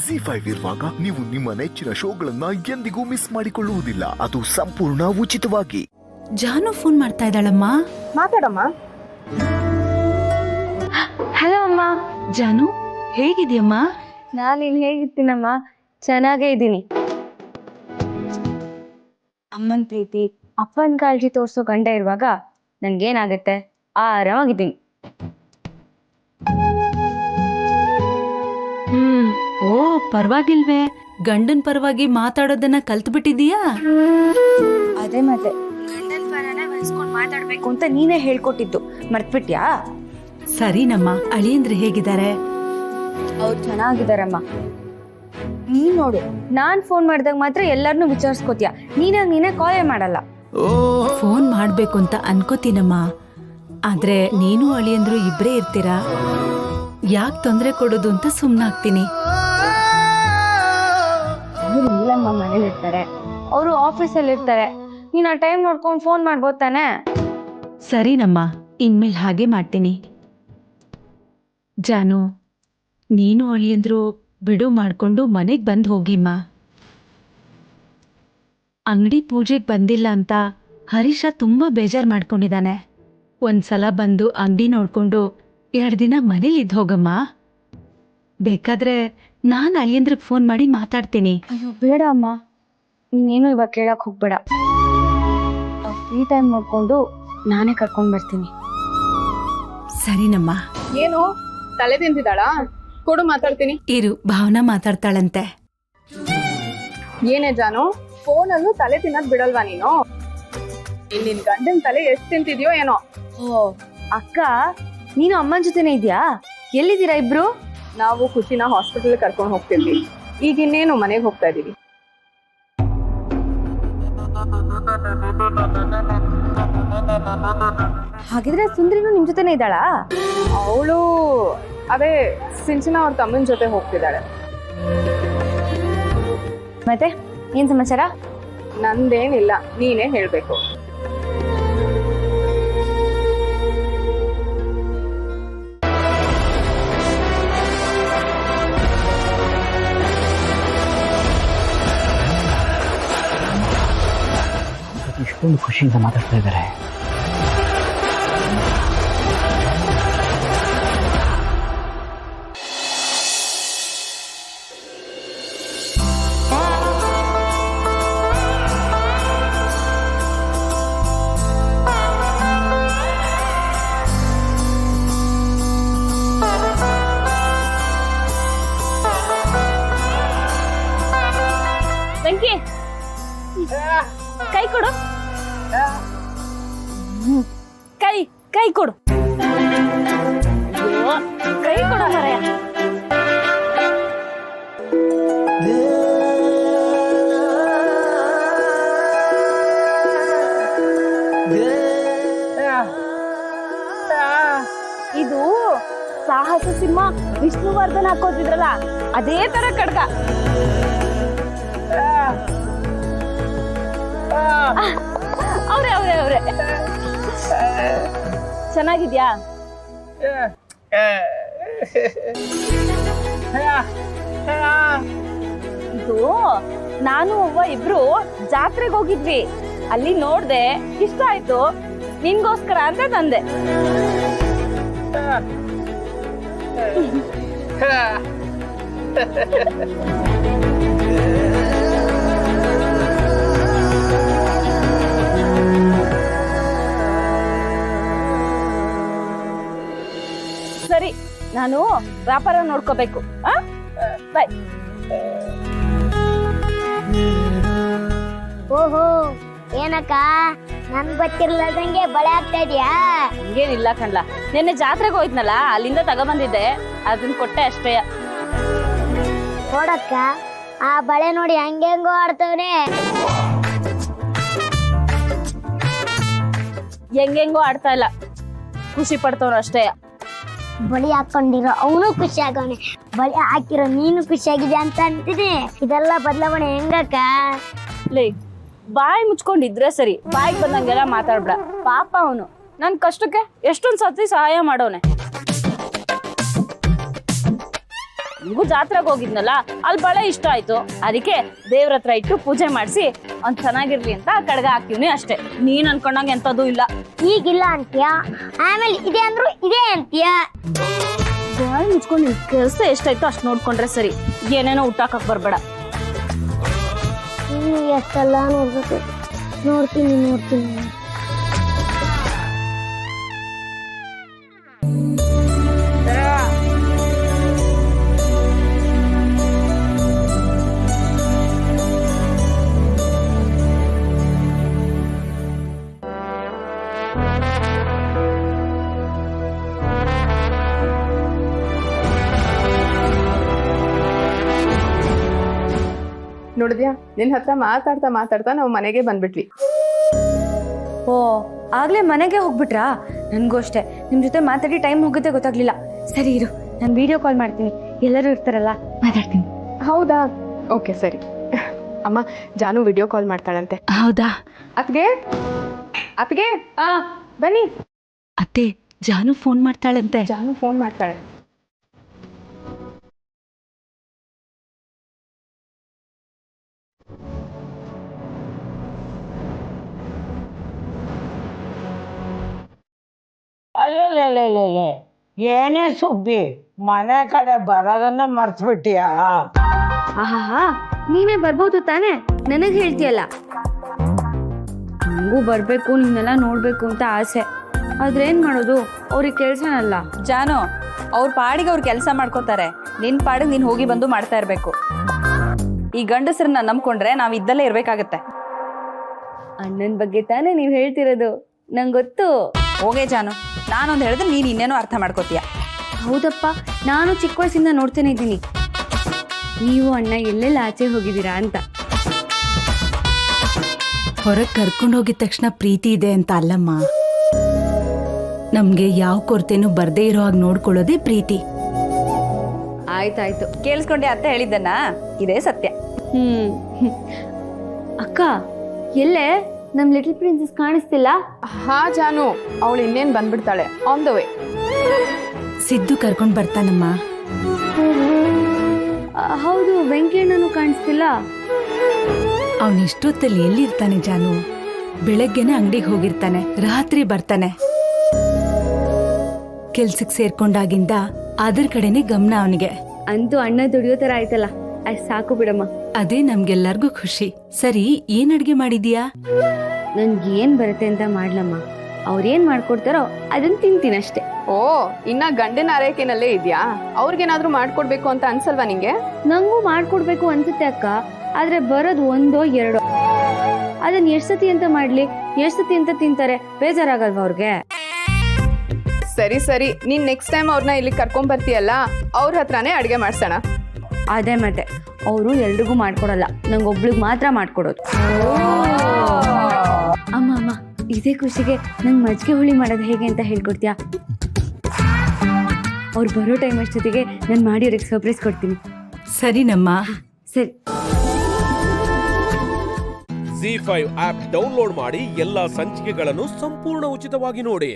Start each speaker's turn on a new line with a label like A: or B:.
A: ಜಿ5 ಇರುವಾಗ ನೀವು ನಿಮ್ಮ ನೆಚ್ಚಿನ ಶೋಗಳನ್ನ ಎಂದಿಗೂ ಮಿಸ್ ಮಾಡಿಕೊಳ್ಳುವುದಿಲ್ಲ. ಅದು ಸಂಪೂರ್ಣ ಉಚಿತವಾಗಿ.
B: ಜಾನು ಫೋನ್ ಮಾಡ್ತಾ ಇದ್ದಾಳಮ್ಮ.
C: ಮಾತಾಡಮ್ಮ.
B: ಹಲೋ ಅಮ್ಮ. ಜಾನು ಹೇಗಿದ್ಯಮ್ಮ?
C: ನಾನು ಹೇಗಿರ್ತೀನಮ್ಮ, ಚೆನ್ನಾಗೇ ಇದ್ದೀನಿ. ಅಮ್ಮನ ಪ್ರೀತಿ ಅಪ್ಪನ ಕಾಳಜಿ ತೋರಿಸೋ ಗಂಡ ಇರುವಾಗ ನನ್ಗೇನಾಗತ್ತೆ, ಆರಾಮಾಗಿದ್ದೀನಿ.
B: ಓ ಪರವಾಗಿಲ್ವೇ, ಗಂಡನ್ ಪರವಾಗಿ ಮಾತಾಡೋದನ್ನ ಕಲ್ತು ಬಿಟ್ಟಿದೀಯಾ?
C: ಅದೇ ಮತ್ತೆ ಗಂಡನ ಪರನೇ ಬೆಳೆಸ್ಕೊಂಡು ಮಾತಾಡ್ಬೇಕು ಅಂತ ನೀನೇ ಹೇಳ್ಕೊಟ್ಟಿದ್ದು, ಮರ್ತ್ಬಿಟ್ಯಾ?
B: ಸರಿನಮ್ಮ. ಅಳಿಯಂದ್ರೆ ಹೇಗಿದ್ದಾರೆ?
C: ಅವ್ರು ಚೆನ್ನಾಗಿದಾರಮ್ಮ. ನೀನ್ ನೋಡು, ನಾನ್ ಫೋನ್ ಮಾಡಿದಾಗ ಮಾತ್ರ ಎಲ್ಲಾರನ್ನೂ ವಿಚಾರಿಸ್ಕೋತೀಯ, ನೀನೇ ಕಾಲೇ ಮಾಡಲ್ಲ.
B: ಫೋನ್ ಮಾಡ್ಬೇಕು ಅಂತ ಅನ್ಕೋತೀನಮ್ಮ, ಆದ್ರೆ ನೀನು ಅಳಿಯಂದ್ರು ಇಬ್ರೇ ಇರ್ತೀರಾ, ಯಾಕೆ ತೊಂದ್ರೆ ಕೊಡೋದು ಅಂತ ಸುಮ್ನಾಗ್ತೀನಿ.
C: ಇಲ್ಲಮ್ಮ, ಮನೇಲಿ ಇರ್ತಾರೆ, ಅವರು ಆಫೀಸಲ್ಲಿ ಇರ್ತಾರೆ. ನೀನ್ ಆ ಟೈಮ್ ನೋಡ್ಕೊಂಡು ಫೋನ್ ಮಾಡ್ಬೋದು ತಾನೆ?
B: ಸರಿನಮ್ಮ, ಇನ್ಮೇಲೆ ಹಾಗೆ ಮಾಡ್ತೀನಿ. ಜಾನು, ನೀನು ಅಳಿಯಂದ್ರು ಬಿಡು ಮಾಡ್ಕೊಂಡು ಮನೆಗ್ ಬಂದ್ ಹೋಗಿಮ್ಮ. ಅಂಗಡಿ ಪೂಜೆಗೆ ಬಂದಿಲ್ಲ ಅಂತ ಹರೀಶ ತುಂಬಾ ಬೇಜಾರ್ ಮಾಡ್ಕೊಂಡಿದ್ದಾನೆ. ಒಂದ್ಸಲ ಬಂದು ಅಂಗಡಿ ನೋಡ್ಕೊಂಡು 2 ದಿನ ಮನೇಲಿ ಇದ್ದು ಹೋಗಮ್ಮ. ಬೇಕಾದ್ರೆ ನಾನು ಅಳಿಯಂದ್ರಿಗೆ ಫೋನ್ ಮಾಡಿ ಮಾತಾಡ್ತೀನಿ.
C: ಅಯ್ಯೋ ಬೇಡ ಅಮ್ಮ, ನೀನೇನು ಇವಾಗ ಕೇಳಕ್ ಹೋಗ್ಬೇಡ. ಫ್ರೀ ಟೈಮ್ ನೋಡ್ಕೊಂಡು ನಾನೇ ಕರ್ಕೊಂಡ್ ಬರ್ತೀನಿ.
B: ಸರಿನಮ್ಮ.
D: ಏನು ತಲೆ ತಿಂತಿದ್ದಾಳ? ಕೊಡು ಮಾತಾಡ್ತೀನಿ.
B: ಇರು, ಭಾವನಾ ಮಾತಾಡ್ತಾಳಂತೆ.
D: ಏನೇ ಜಾನು, ಫೋನಲ್ಲೂ ತಲೆ ತಿನ್ನೋದ್ ಬಿಡಲ್ವಾ ನೀನು? ನಿನ್ ಗಂಡನ್ ತಲೆ ಎಷ್ಟ್ ತಿಂತಿದ್ಯೋ ಏನೋ.
C: ಓ ಅಕ್ಕ, ನೀನು ಅಮ್ಮನ ಜೊತೆನೇ ಇದ್ಯಾ? ಎಲ್ಲಿದ್ದೀರಾ ಇಬ್ರು?
D: ನಾವು ಖುಷಿನ ಹಾಸ್ಪಿಟಲ್ ಕರ್ಕೊಂಡು ಹೋಗ್ತಿದ್ವಿ, ಈಗ ಇನ್ನೇನು ಮನೆಗೆ ಹೋಗ್ತಾ ಇದೀವಿ.
C: ಹಾಗಿದ್ರೆ ಸುಂದ್ರಿನೂ ನಿಮ್ ಜೊತೆನೇ ಇದ್ದಾಳಾ?
D: ಅವಳು ಅದೇ ಸಿಂಚನ ಅವ್ರ ತಮ್ಮನ ಜೊತೆ ಹೋಗ್ತಿದ್ದಾಳೆ.
C: ಮತ್ತೆ ಏನ್ ಸಮಾಚಾರ?
D: ನಂದೇನಿಲ್ಲ, ನೀನೇ ಹೇಳ್ಬೇಕು.
E: ಇಷ್ಟೊಂದು ಖುಷಿಯಿಂದ ಮಾತಾಡ್ತಾ ಇದ್ದಾರೆ.
C: ವೆಂಕಿ, ಕೈ ಕೊಡು. ಕೈ ಕೊಡು. ಅಯ್ಯೋ, ಕೈ ಕೊಡು ಮರೆಯ. ಇದು ಸಾಹಸ ಸಿಂಹ ವಿಷ್ಣುವರ್ಧನ್ ಹಾಕೋತಿದ್ರಲ್ಲ, ಅದೇ ತರ ಖಡ್ಗ. ಅವ್ರೆ ಚೆನ್ನಾಗಿದ್ಯಾ? ಇದು ನಾನು ಅವ್ವ ಇಬ್ರು ಜಾತ್ರೆಗೆ ಹೋಗಿದ್ವಿ, ಅಲ್ಲಿ ನೋಡ್ದೆ, ಇಷ್ಟ ಆಯ್ತು, ನಿನ್ಗೋಸ್ಕರ ಅಂತ ತಂದೆ. ಸರಿ, ನಾನು ವ್ಯಾಪಾರ ನೋಡ್ಕೋಬೇಕು. ಬಾಯ್.
F: ಓಹೋ, ಏನಕ್ಕ ನನ್ ಗೊತ್ತಿರ್ಲಾರ್ದಂಗೆ ಬಳೆ ಆಗ್ತಾ ಇದೀಯಾ?
C: ಹಂಗೇನಿಲ್ಲ ಕಣ್ಲ, ನಿನ್ನೆ ಜಾತ್ರೆಗೆ ಹೋಯ್ತನಲ್ಲ, ಅಲ್ಲಿಂದ ತಗೊಬಂದಿದ್ದೆ, ಅದನ್ನ ಕೊಟ್ಟೆ ಅಷ್ಟೇ.
F: ಕೊಡಕ್ಕ, ಆ ಬಳೆ ನೋಡಿ ಹಂಗೆಂಗೋ ಆಡ್ತವ್ನೆ.
C: ಹೆಂಗೆಂಗೋ ಆಡ್ತಾ ಇಲ್ಲ, ಖುಷಿ ಪಡ್ತವ್ನು ಅಷ್ಟೇ.
F: ಬಳಿ ಹಾಕೊಂಡಿರೋ ಅವನು ಖುಷಿ ಆಗವನೆ, ಬಳಿ ಹಾಕಿರೋ ನೀನು ಖುಷಿಯಾಗಿದೆ ಅಂತ ಅಂತೀನಿ. ಇದೆಲ್ಲ ಬದಲಾವಣೆ ಹೆಂಗಕ್ಕ?
C: ಲೇ, ಬಾಯಿ ಮುಚ್ಕೊಂಡಿದ್ರೆ ಸರಿ, ಬಾಯಿಗೆ ಬಂದಂಗೆಲ್ಲ ಮಾತಾಡ್ಬೇಡ. ಪಾಪ ಅವನು ನನ್ ಕಷ್ಟಕ್ಕೆ ಎಷ್ಟೊಂದ್ ಸತಿ ಸಹಾಯ ಮಾಡೋನೆ. ನನ್ಗೂ ಜಾತ್ರೆಗೆ ಹೋಗಿದ್ನಲ್ಲ ಅಲ್ಲಿ ಬಳೆ ಇಷ್ಟ ಆಯ್ತು, ಅದಕ್ಕೆ ದೇವ್ರ ಹತ್ರ ಇಟ್ಟು ಪೂಜೆ ಮಾಡಿಸಿ ಅವ್ನ್ ಚೆನ್ನಾಗಿರ್ಲಿ ಅಂತ ಕಡ್ಗ ಹಾಕಿವ್ನಿ ಅಷ್ಟೇ. ನೀನ್ ಅನ್ಕೊಂಡಂಗೆ ಎಂತದೂ ಇಲ್ಲ.
F: ಈಗಿಲ್ಲ ಅಂತೀಯ, ಆಮೇಲೆ ಇದೆ ಅಂದ್ರು ಇದೆ ಅಂತೀಯ.
C: ಬಾಯಿ ಮುಚ್ಕೊಂಡು ನಿನ್ ಕೆಲ್ಸ ಎಷ್ಟಾಯ್ತು ಅಷ್ಟ್ ನೋಡ್ಕೊಂಡ್ರೆ ಸರಿ, ಏನೇನೋ ಊಟಕ್ಕೆ ಬರ್ಬೇಡ.
F: ಇನ್ನು ಎಷ್ಟೆಲ್ಲ ನೋಡ್ಬೇಕು. ನೋಡ್ತೀನಿ.
D: ನೋಡಿದ್ಯಾ, ನಿನ್ ಹತ್ರ ಮಾತಾಡ್ತಾ ನಾವು ಮನೆಗೆ ಬಂದ್ಬಿಟ್ವಿ.
G: ಓ ಆಗ್ಲೇ ಮನೆಗೆ ಹೋಗ್ಬಿಟ್ರಾ? ನನ್ಗೂ ಅಷ್ಟೇ, ನಿಮ್ ಜೊತೆ ಮಾತಾಡಿ ಟೈಮ್ ಹೋಗುತ್ತೆ ಗೊತ್ತಾಗ್ಲಿಲ್ಲ. ಸರಿ ಇರು, ನಾನು ವಿಡಿಯೋ ಕಾಲ್ ಮಾಡ್ತೀನಿ, ಎಲ್ಲರೂ ಇರ್ತಾರಲ್ಲ ಮಾತಾಡ್ತೀನಿ.
D: ಹೌದಾ? ಓಕೆ ಸರಿ. ಅಮ್ಮ, ಜಾನು ವಿಡಿಯೋ ಕಾಲ್ ಮಾಡ್ತಾಳಂತೆ.
B: ಹೌದಾ?
D: ಅತ್ಗೆ ಬನ್ನಿ.
B: ಅತ್ತೆ, ಜಾನು ಫೋನ್ ಮಾಡ್ತಾಳಂತೆ.
D: ಜಾನು ಫೋನ್ ಮಾಡ್ತಾಳೆ.
H: ಅಲ್ಲೇ ಏನೇ ಸುಬ್ಬಿ, ಮನೆ ಕಡೆ ಬರೋದನ್ನ ಮರ್ತ್ಬಿಟ್ಟಿಯಾ?
G: ಆಹಾ, ನೀವೇ ಬರ್ಬೋದು ತಾನೇ, ನನಗ್ ಹೇಳ್ತೀಯಲ್ಲ. ನಂಗೂ ಬರ್ಬೇಕು, ನಿನ್ನೆಲ್ಲ ನೋಡ್ಬೇಕು ಅಂತ ಆಸೆ. ಆದ್ರೆ ಏನ್ ಮಾಡೋದು, ಅವ್ರಿಗೆ ಕೆಲ್ಸನಲ್ಲ.
C: ಜಾನು, ಅವ್ರ ಪಾಡಿಗೆ ಅವ್ರು ಕೆಲಸ ಮಾಡ್ಕೋತಾರೆ, ನಿನ್ ಪಾಡಿಗೆ ನೀನ್ ಹೋಗಿ ಬಂದು ಮಾಡ್ತಾ ಇರ್ಬೇಕು. ಈ ಗಂಡಸರನ್ನ ನಂಬ್ಕೊಂಡ್ರೆ ನಾವ್ ಇದ್ದಲ್ಲೇ ಇರ್ಬೇಕಾಗತ್ತೆ.
G: ಅಣ್ಣನ್ ಬಗ್ಗೆ ತಾನೇ ನೀವ್ ಹೇಳ್ತಿರೋದು, ನಂಗ್ ಗೊತ್ತು.
C: ಹೋಗೇ ಜಾನು, ನಾನೊಂದು ಹೇಳಿದ್ರೆ ನೀನ್ ಇನ್ನೇನೋ ಅರ್ಥ ಮಾಡ್ಕೋತೀಯ.
G: ಹೌದಪ್ಪ, ನಾನು ಚಿಕ್ಕ ವಯಸ್ಸಿಂದ ನೋಡ್ತೇನೆ ಇದ್ದೀನಿ, ನೀವು ಅಣ್ಣ ಎಲ್ಲೆಲ್ಲ ಆಚೆ ಹೋಗಿದ್ದೀರಾ ಅಂತ.
B: ಹೊರಗೆ ಕರ್ಕೊಂಡು ಹೋಗಿದ ತಕ್ಷಣ ಪ್ರೀತಿ ಇದೆ ಅಂತ ಅಲ್ಲಮ್ಮ, ನಮ್ಗೆ ಯಾವ ಕೊರತೆನೂ ಬರ್ದೇ ಇರೋ ಹಾಗೆ ನೋಡ್ಕೊಳ್ಳೋದೇ ಪ್ರೀತಿ.
G: ಆಯ್ತಾಯ್ತು.
C: ಕೇಳಿಸ್ಕೊಂಡೆ ಅತ್ತ ಹೇಳಿದ್ದನ್ನ, ಇದೇ ಸತ್ಯ.
G: ಅಕ್ಕ, ಎಲ್ಲೇ ನಮ್ ಲಿಟಲ್ ಪ್ರಿನ್ಸಸ್ ಕಾಣಿಸ್ತಿಲ್ಲ?
D: ಹಾ ಜಾನು, ಅವಳು ಇನ್ನೇನ್ ಬಂದ್ಬಿಡ್ತಾಳೆ, ಆನ್ ದ ವೇ.
B: ಸಿದ್ದು ಕರ್ಕೊಂಡ್ ಬರ್ತಾನಮ್ಮ.
G: ಹೌದು, ವೆಂಕಣ್ಣನು ಕಾಣಿಸ್ತಿಲ್ಲ.
B: ಅವನ್ ಇಷ್ಟೊತ್ತಲ್ಲಿ ಎಲ್ಲಿರ್ತಾನೆ ಜಾನು? ಬೆಳಗ್ಗೆನೆ ಅಂಗಡಿಗೆ ಹೋಗಿರ್ತಾನೆ, ರಾತ್ರಿ ಬರ್ತಾನೆ. ಕೆಲ್ಸಕ್ ಸೇರ್ಕೊಂಡಾಗಿಂದ ಅದ್ರ ಕಡೆನೆ ಗಮನ ಅವನಿಗೆ.
G: ಅಂತೂ ಅಣ್ಣ ದುಡಿಯೋ ತರ ಆಯ್ತಲ್ಲ, ಅಷ್ಟ್ ಸಾಕು ಬಿಡಮ್ಮ.
B: ಅದೇ ನಮ್ಗೆಲ್ಲರಿಗೂ ಖುಷಿ. ಸರಿ, ಏನ್ ಅಡ್ಗೆ ಮಾಡಿದೀಯಾ?
G: ನನ್ಗೆ ಏನ್ ಬರುತ್ತೆ ಅಂತ ಮಾಡ್ಲಮ್ಮ, ಅವ್ರೇನ್ ಮಾಡ್ಕೊಡ್ತಾರೋ ಅದನ್ನ ತಿಂತೀನಿ ಅಷ್ಟೇ.
D: ಓ, ಇನ್ನ ಗಂಡನ ಆರೈಕೆನಲ್ಲೇ ಇದ್ಯಾ? ಅವ್ರಿಗೇನಾದ್ರೂ ಮಾಡ್ಕೊಡ್ಬೇಕು ಅಂತ ಅನ್ಸಲ್ವಾ ನಿಂಗೆ?
G: ನಂಗೂ ಮಾಡ್ಕೊಡ್ಬೇಕು ಅನ್ಸುತ್ತೆ ಅಕ್ಕ, ಆದ್ರೆ ಬರೋದು ಒಂದೋ ಎರಡೋ. ಅದನ್ನ ಎಷ್ಟ್ ಸತಿ ಅಂತ ಮಾಡ್ಲಿ, ಎಷ್ಟ್ ಸತಿ ಅಂತ ತಿಂತಾರೆ, ಬೇಜಾರಾಗಲ್ವಾ ಅವ್ರಿಗೆ?
D: ಸರಿ, ನೀನ್ ನೆಕ್ಸ್ಟ್ ಟೈಮ್ ಅವ್ರನ್ನ ಇಲ್ಲಿ ಕರ್ಕೊಂಡ್ ಬರ್ತೀಯಲ್ಲ, ಅವ್ರ ಹತ್ರನೇ ಅಡ್ಗೆ ಮಾಡ್ಸೋಣ.
G: ಅದೇ ಮತ್ತೆ, ಅವರು ಎಲ್ರಿಗೂ ಮಾಡ್ಕೊಡಲ್ಲ, ನಂಗೊಬ್ಳಿಗ್ ಮಾತ್ರ ಮಾಡ್ಕೊಡೋದು. ಅಮ್ಮ, ಇದೇ ಖುಷಿಗೆ ನಂಗೆ ಮಜ್ಜಿಗೆ ಹುಳಿ ಮಾಡೋದು ಹೇಗೆ ಅಂತ ಹೇಳ್ಕೊಡ್ತೀಯಾ? ಅವ್ರು ಬರೋ ಟೈಮ್ ಅಷ್ಟೊತ್ತಿಗೆ ನಾನು ಮಾಡಿ ಅವ್ರಿಗೆ ಸರ್ಪ್ರೈಸ್ ಕೊಡ್ತೀನಿ.
B: ಸರಿನಮ್ಮ.
G: ಸರಿ.
I: ZEE5 ಆಪ್ ಡೌನ್ಲೋಡ್ ಮಾಡಿ ಎಲ್ಲಾ ಸಂಚಿಕೆಗಳನ್ನು ಸಂಪೂರ್ಣ ಉಚಿತವಾಗಿ ನೋಡಿ.